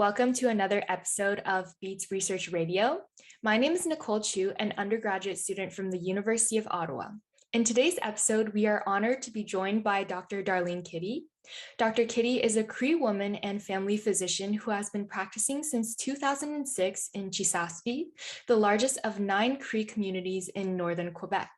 welcome to another episode of BEaTS Research Radio. My name is Nicole Chu, an undergraduate student from the University of Ottawa. In today's episode, we are honored to be joined by Dr. Darlene Kitty. Dr. Kitty is a Cree woman and family physician who has been practicing since 2006 in Chisasibi, the largest of 9 Cree communities in northern Quebec.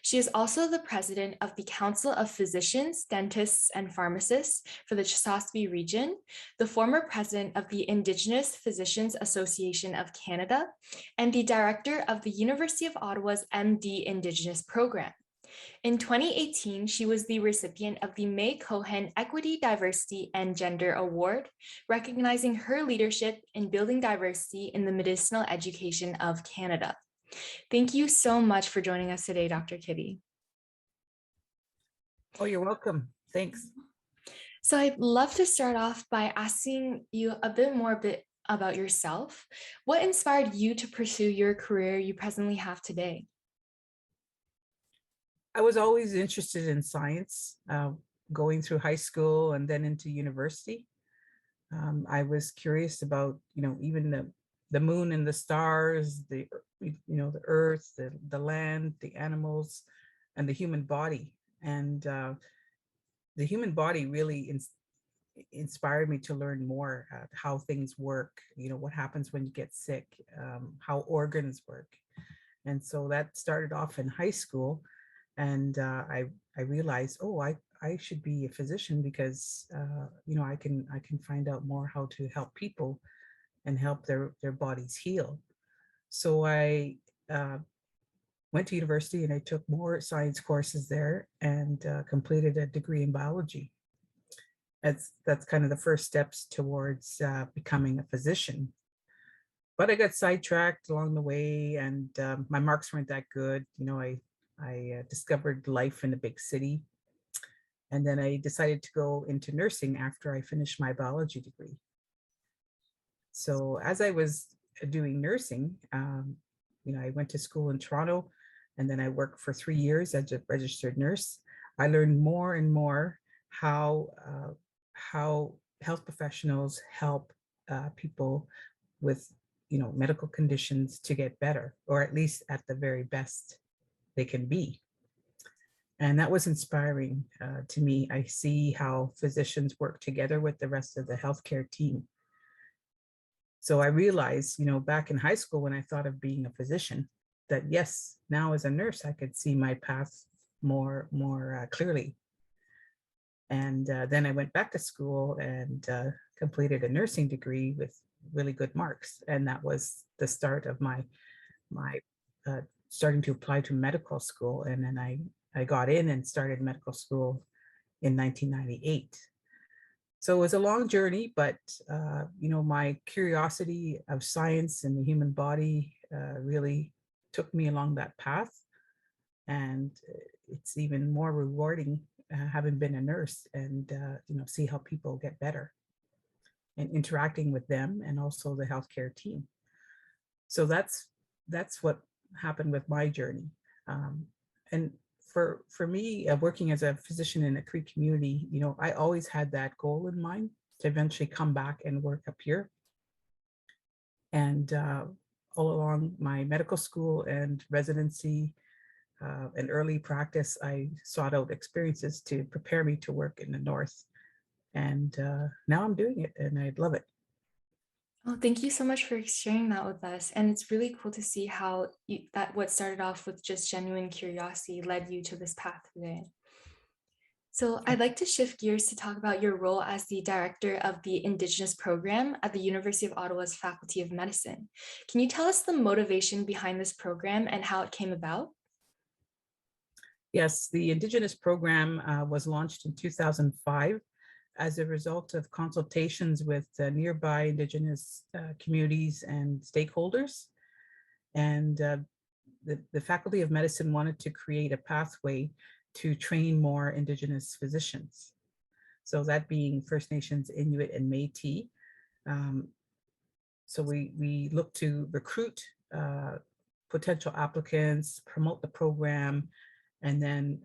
She is also the president of the Council of Physicians, Dentists, and Pharmacists for the Chisasibi region, the former president of the Indigenous Physicians Association of Canada, and the director of the University of Ottawa's MD Indigenous program. In 2018, she was the recipient of the May Cohen Equity, Diversity, and Gender Award, recognizing her leadership in building diversity in the medicinal education of Canada. Thank you so much for joining us today, Dr. Kitty. Oh, you're welcome. Thanks. So I'd love to start off by asking you a bit more about yourself. What inspired you to pursue your career you presently have today? I was always interested in science, going through high school and then into university. I was curious about, even the moon and the stars, the earth, the land, the animals, and the human body. And the human body really inspired me to learn more how things work, what happens when you get sick, how organs work. And so that started off in high school. And I realized, I should be a physician because, I can find out more how to help people and help their bodies heal. So I went to university and I took more science courses there and completed a degree in biology. That's kind of the first steps towards becoming a physician. But I got sidetracked along the way, and my marks weren't that good. I discovered life in a big city. And then I decided to go into nursing after I finished my biology degree. So as I was doing nursing, I went to school in Toronto, and then I worked for 3 years as a registered nurse. I learned more and more how health professionals help people with medical conditions to get better, or at least at the very best they can be. And that was inspiring to me. I see how physicians work together with the rest of the healthcare team. So I realized, back in high school when I thought of being a physician, that yes, now as a nurse, I could see my path more clearly. And then I went back to school and completed a nursing degree with really good marks. And that was the start of my starting to apply to medical school. And then I got in and started medical school in 1998. So it was a long journey, but my curiosity of science and the human body really took me along that path. And it's even more rewarding having been a nurse and see how people get better and interacting with them and also the healthcare team. So that's what happened with my journey. And for me, working as a physician in a Cree community, I always had that goal in mind to eventually come back and work up here. And all along my medical school and residency and early practice, I sought out experiences to prepare me to work in the North. And now I'm doing it and I love it. Well, thank you so much for sharing that with us. And it's really cool to see how what started off with just genuine curiosity led you to this path today. So I'd like to shift gears to talk about your role as the director of the Indigenous program at the University of Ottawa's Faculty of Medicine. Can you tell us the motivation behind this program and how it came about? Yes, the Indigenous program was launched in 2005 as a result of consultations with nearby Indigenous communities and stakeholders. And the Faculty of Medicine wanted to create a pathway to train more Indigenous physicians. So that being First Nations, Inuit, and Métis. So we look to recruit potential applicants, promote the program, and then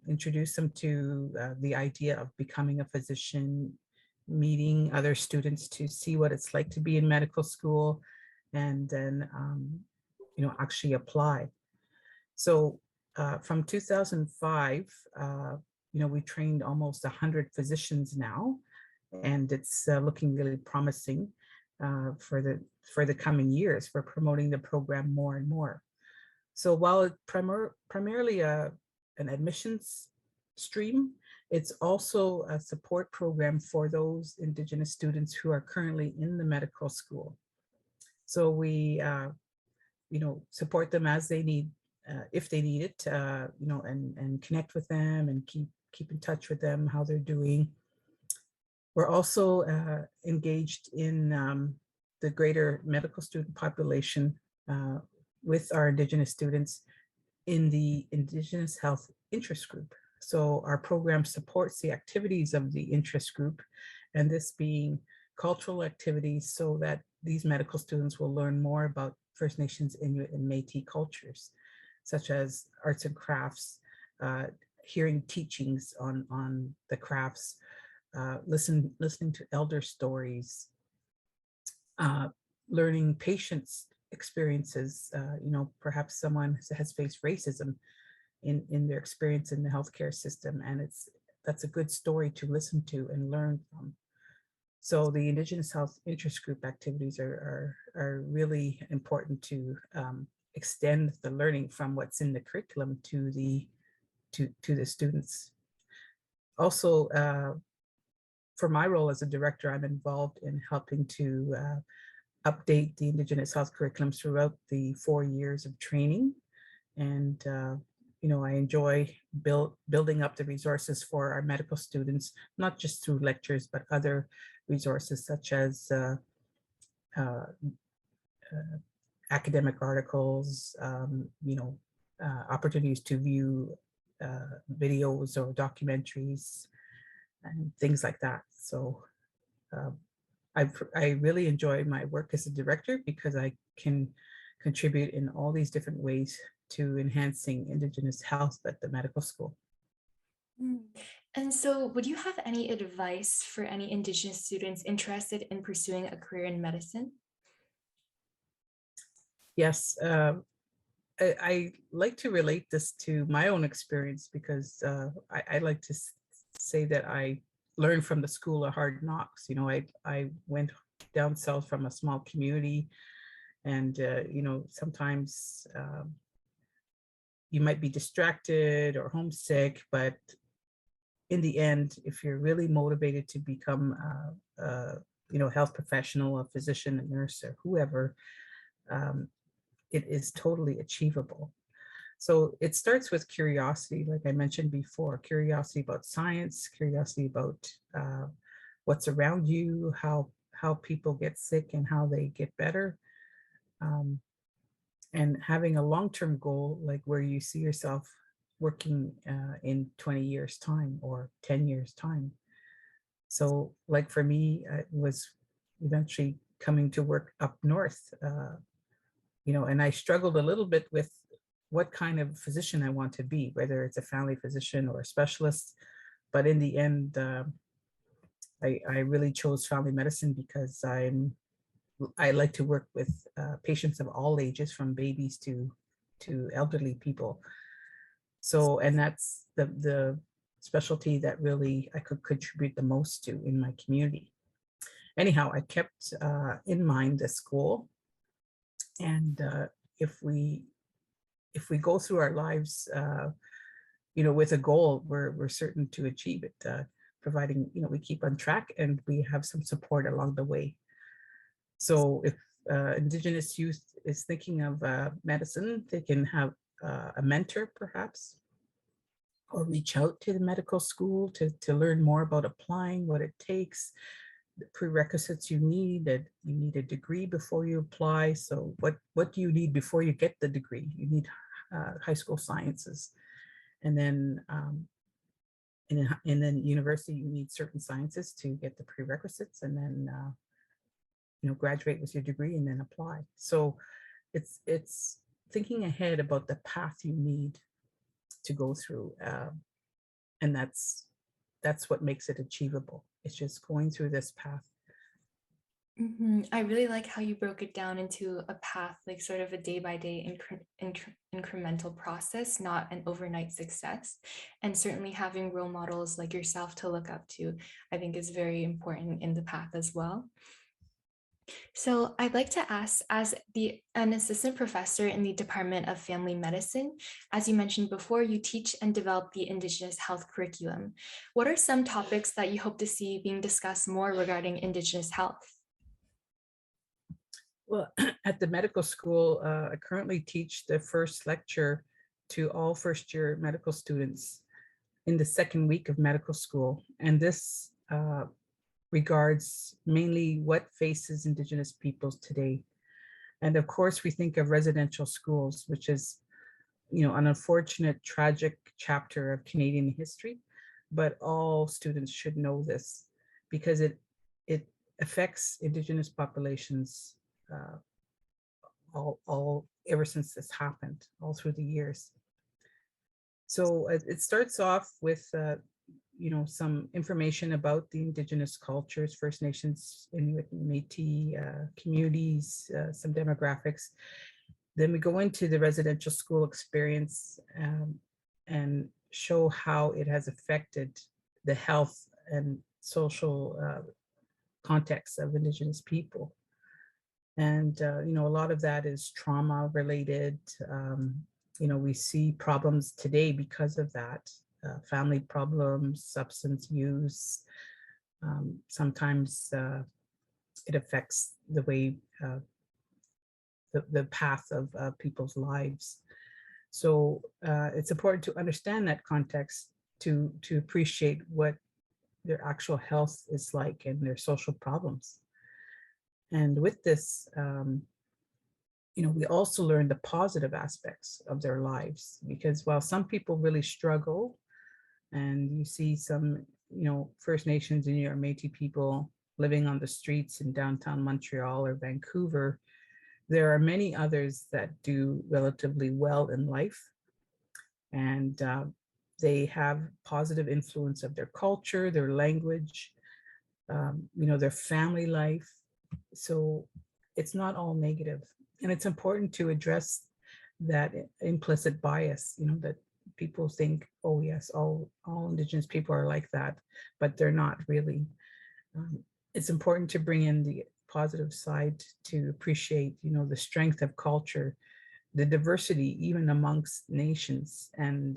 introduce them to the idea of becoming a physician meeting other students to see what it's like to be in medical school, and then actually apply. So from 2005, we trained almost 100 physicians now, and it's looking really promising for the coming years. We're promoting the program more and more. So while it's primarily an admissions stream, it's also a support program for those Indigenous students who are currently in the medical school. So we, support them as they need, if they need it, and connect with them and keep in touch with them, how they're doing. We're also engaged in the greater medical student population with our Indigenous students in the Indigenous Health Interest Group. So our program supports the activities of the interest group, and this being cultural activities so that these medical students will learn more about First Nations, Inuit, and Métis cultures, such as arts and crafts, hearing teachings on the crafts, listening to elder stories, learning patients' experiences. Perhaps someone has faced racism in their experience in the healthcare system, and that's a good story to listen to and learn from. So the Indigenous Health Interest Group activities are really important to extend the learning from what's in the curriculum to the students. Also, for my role as a director, I'm involved in helping to update the Indigenous health curriculum throughout the 4 years of training. And, I enjoy building up the resources for our medical students, not just through lectures, but other resources such as academic articles, opportunities to view videos or documentaries and things like that. So I really enjoy my work as a director because I can contribute in all these different ways to enhancing Indigenous health at the medical school. And so would you have any advice for any Indigenous students interested in pursuing a career in medicine? Yes, I like to relate this to my own experience because I like to say that I learned from the school of hard knocks. I went down south from a small community, and sometimes you might be distracted or homesick, but in the end, if you're really motivated to become a health professional, a physician, a nurse, or whoever, it is totally achievable. So it starts with curiosity, like I mentioned before, curiosity about science, curiosity about what's around you, how people get sick and how they get better. And having a long-term goal, like where you see yourself working in 20 years time or 10 years time. So like for me, it was eventually coming to work up north, and I struggled a little bit with what kind of physician I want to be, whether it's a family physician or a specialist. But in the end, I really chose family medicine because I like to work with patients of all ages, from babies to elderly people. So, and that's the specialty that really I could contribute the most to in my community. Anyhow, I kept in mind the school, and if we go through our lives, with a goal, we're certain to achieve it, providing we keep on track and we have some support along the way. So if Indigenous youth is thinking of medicine, they can have a mentor perhaps, or reach out to the medical school to learn more about applying, what it takes, the prerequisites you need. That you need a degree before you apply. So what do you need before you get the degree? You need high school sciences, and then university you need certain sciences to get the prerequisites, and then graduate with your degree and then apply. So it's thinking ahead about the path you need to go through, and that's that's what makes it achievable. It's just going through this path. I really like how you broke it down into a path, like sort of a day by day incremental process, not an overnight success. And certainly having role models like yourself to look up to, I think is very important in the path as well. So I'd like to ask, as an assistant professor in the Department of Family Medicine, as you mentioned before, you teach and develop the Indigenous health curriculum. What are some topics that you hope to see being discussed more regarding Indigenous health? Well, at the medical school, I currently teach the first lecture to all first-year medical students in the second week of medical school. And this regards mainly what faces Indigenous peoples today. And of course, we think of residential schools, which is, an unfortunate, tragic chapter of Canadian history. But all students should know this because it affects Indigenous populations all ever since this happened, all through the years. So it starts off with some information about the Indigenous cultures, First Nations, Inuit, Métis communities, some demographics. Then we go into the residential school experience and show how it has affected the health and social context of Indigenous people. And, a lot of that is trauma related. We see problems today because of that. Family problems, substance use. Sometimes it affects the way, the path of people's lives. So it's important to understand that context to appreciate what their actual health is like and their social problems. And with this, we also learn the positive aspects of their lives, because while some people really struggle, and you see some, First Nations and your Métis people living on the streets in downtown Montreal or Vancouver, there are many others that do relatively well in life. And they have positive influence of their culture, their language, their family life. So it's not all negative. And it's important to address that implicit bias, that people think, oh yes, all Indigenous people are like that, but they're not really. It's important to bring in the positive side to appreciate, the strength of culture, the diversity even amongst nations, and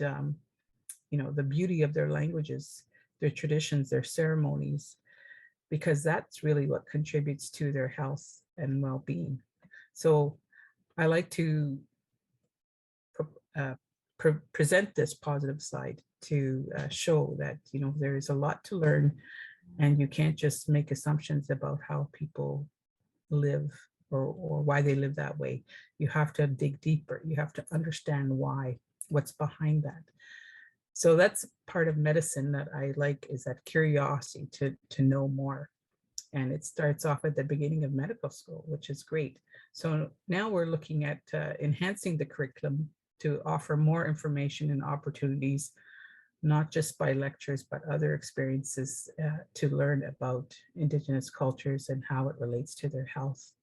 the beauty of their languages, their traditions, their ceremonies, because that's really what contributes to their health and well-being. So I like to present this positive side to show that, there is a lot to learn, and you can't just make assumptions about how people live or why they live that way. You have to dig deeper. You have to understand what's behind that. So that's part of medicine that I like, is that curiosity to know more. And it starts off at the beginning of medical school, which is great. So now we're looking at enhancing the curriculum to offer more information and opportunities, not just by lectures, but other experiences to learn about Indigenous cultures and how it relates to their health.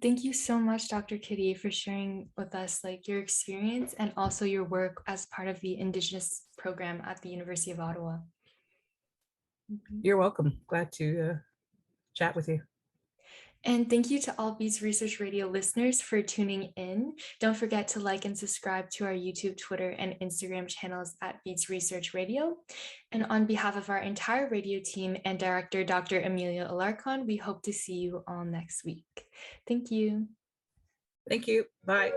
Thank you so much, Dr. Kitty, for sharing with us your experience and also your work as part of the Indigenous program at the University of Ottawa. You're welcome. Glad to chat with you. And thank you to all BEaTS Research Radio listeners for tuning in. Don't forget to like and subscribe to our YouTube, Twitter, and Instagram channels at BEaTS Research Radio. And on behalf of our entire radio team and director, Dr. Amelia Alarcon, we hope to see you all next week. Thank you. Thank you. Bye.